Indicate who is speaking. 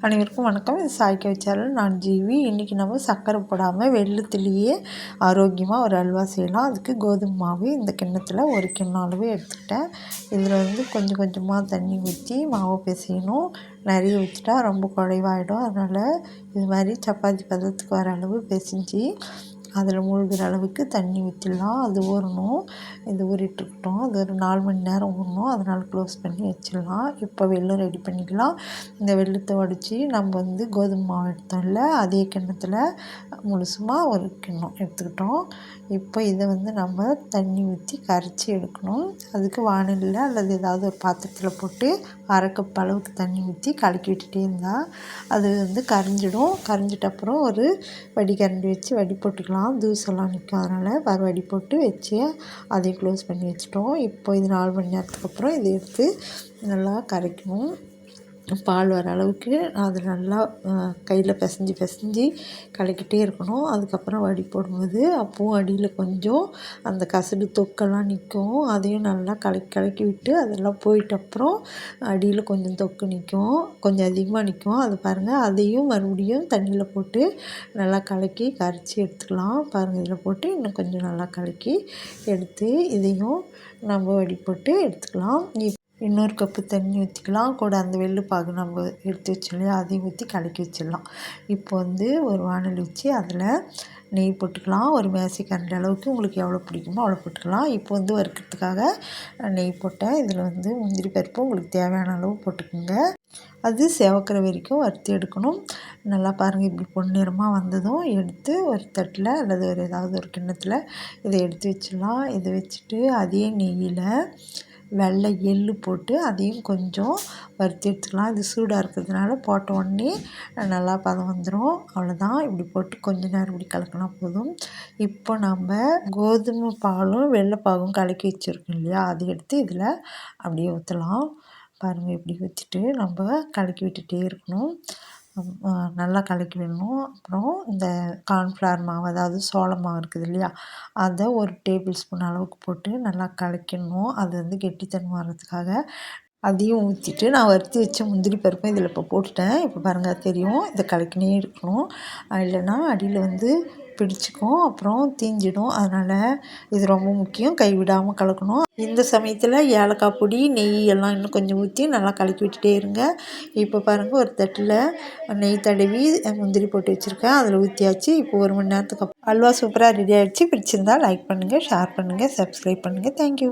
Speaker 1: அனைவருக்கும் வணக்கம். இது சாய்க்க வச்சாலும் நான் ஜீவி. இன்றைக்கி நம்ம சர்க்கரை போடாமல் வெள்ளத்துலேயே ஆரோக்கியமாக ஒரு அல்வா செய்யலாம். அதுக்கு கோதுமை மாவு இந்த கிண்ணத்தில் ஒரு கிண்ணம் அளவு எடுத்துக்கிட்டேன். இதில் கொஞ்சம் கொஞ்சமாக தண்ணி ஊற்றி மாவை பிசையணும். நிறைய ஊற்றிட்டா ரொம்ப குழைவாயிடும். அதனால் இது மாதிரி சப்பாத்தி பதத்துக்கு வர அளவு பிசைஞ்சு அதில் மூழ்கிற அளவுக்கு தண்ணி ஊற்றிடலாம். அது ஊறணும். இது ஊறிட்டுருக்கட்டும். அது ஒரு 4 மணி நேரம் ஊறணும். அதனால் க்ளோஸ் பண்ணி வச்சிடலாம். இப்போ வெல்லம் ரெடி பண்ணிக்கலாம். இந்த வெல்லத்தை உடச்சி நம்ம கோதுமை மாவு எடுத்தோம்ல, அதே கிண்ணத்தில் முழுசுமாக ஒரு கிண்ணம் எடுத்துக்கிட்டோம். இப்போ இதை நம்ம தண்ணி ஊற்றி கரைச்சி எடுக்கணும். அதுக்கு வாணலியில் அல்லது ஏதாவது ஒரு பாத்திரத்தில் போட்டு அரை கப் அளவுக்கு தண்ணி ஊற்றி கலக்கி விட்டுட்டே இருந்தால் அது கரைஞ்சிடும். கரைஞ்சிட்ட அப்புறம் ஒரு வடிகரண்டி வச்சு வடி போட்டுக்கலாம். தூசெல்லாம் நிற்கும். அதனால் வடி போட்டு வச்சு அதையும் க்ளோஸ் பண்ணி வச்சிட்டோம். இப்போ இது 4 மணி நேரத்துக்கு அப்புறம் இதை எடுத்து நல்லா கரைக்கணும். பால் வர அளவுக்கு அது நல்லா கையில் பிசைஞ்சு கலக்கிட்டே இருக்கணும். அதுக்கப்புறம் வடி போடும்போது அப்போவும் அடியில் கொஞ்சம் அந்த கசடு தொக்கெல்லாம் நிற்கும். அதையும் நல்லா கலக்கி விட்டு அதெல்லாம் போயிட்ட அப்புறம் அடியில் கொஞ்சம் தொக்கு நிற்கும், கொஞ்சம் அதிகமாக நிற்கும். அது பாருங்கள். அதையும் மறுபடியும் தண்ணியில் போட்டு நல்லா கலக்கி கரைச்சி எடுத்துக்கலாம். பாருங்கள், இதில் போட்டு இன்னும் கொஞ்சம் நல்லா கலக்கி எடுத்து இதையும் நம்ம வடி போட்டு எடுத்துக்கலாம். இன்னொரு கப்பு தண்ணி ஊற்றிக்கலாம். கூட அந்த வெள்ளைப்பாகு நம்ம எடுத்து வச்சோம் இல்லையா, அதையும் ஊற்றி கலக்கி வச்சிடலாம். இப்போ ஒரு வாணலி வச்சு அதில் நெய் போட்டுக்கலாம். ஒரு மேசைக்கரண்டி அளவுக்கு உங்களுக்கு எவ்வளோ பிடிக்குமோ அவ்வளோ போட்டுக்கலாம். இப்போ வறுக்கிறதுக்காக நெய் போட்டேன். இதில் முந்திரி பருப்பு உங்களுக்கு தேவையான அளவு போட்டுக்கோங்க. அது செவக்கிற வரைக்கும் வறுத்து எடுக்கணும். நல்லா பாருங்கள், இப்படி பொன்னிறமாக வந்ததும் எடுத்து ஒரு தட்டில் அல்லது ஏதாவது ஒரு கிண்ணத்தில் இதை எடுத்து வச்சிடலாம். இதை வச்சுட்டு அதே நெய்யில் வெள்ளை எள்ளு போட்டு அதையும் கொஞ்சம் வறுத்து எடுத்துக்கலாம். இது சூடாக இருக்கிறதுனால போட்ட உடனே நல்லா பதம் வந்துடும். அவ்வளோதான். இப்படி போட்டு கொஞ்ச நேரம் இப்படி கலக்கினா போதும். இப்போ நம்ம கோதுமை பாலும் வெள்ளைப்பாகும் கலக்கி வச்சுருக்கோம் இல்லையா, அதை எடுத்து இதில் அப்படியே ஊற்றலாம். பாருங்கள், இப்படி ஊற்றிட்டு நம்ம கலக்கி விட்டுட்டே இருக்கணும். நல்லா கலக்கி விடணும். அப்புறம் இந்த கார்ன்ஃப்ளவர் மாவு, அதாவது சோள மாவு இருக்குது இல்லையா, அதை ஒரு டேபிள் ஸ்பூன் அளவுக்கு போட்டு நல்லா கலக்கிடணும். அது கெட்டித்தன்மை வர்றதுக்காக அதையும் ஊற்றிட்டு நான் வறுத்து வச்ச முந்திரி பருப்பும் இதில் இப்போ போட்டுட்டேன். இப்போ பாருங்கள், தெரியும். இதை கலக்கினே இருக்கணும். இல்லைன்னா அடியில் பிடிச்சிக்கும், அப்புறம் தீஞ்சிடும். அதனால் இது ரொம்ப முக்கியம். கைவிடாமல் கலக்கணும். இந்த சமயத்தில் ஏலக்காய் பொடி, நெய் எல்லாம் இன்னும் கொஞ்சம் ஊற்றி நல்லா கலக்கி விட்டுட்டே இருங்க. இப்போ பாருங்கள், ஒரு தட்டில் நெய் தடவி முந்திரி போட்டு வச்சுருக்கேன். அதில் ஊற்றியாச்சு. இப்போ 1 மணி நேரத்துக்கு அப்புறம் அல்வா சூப்பராக ரெடி ஆகிடுச்சு. பிடிச்சிருந்தால் லைக் பண்ணுங்கள், ஷேர் பண்ணுங்கள், சப்ஸ்கிரைப் பண்ணுங்கள். தேங்க்யூ.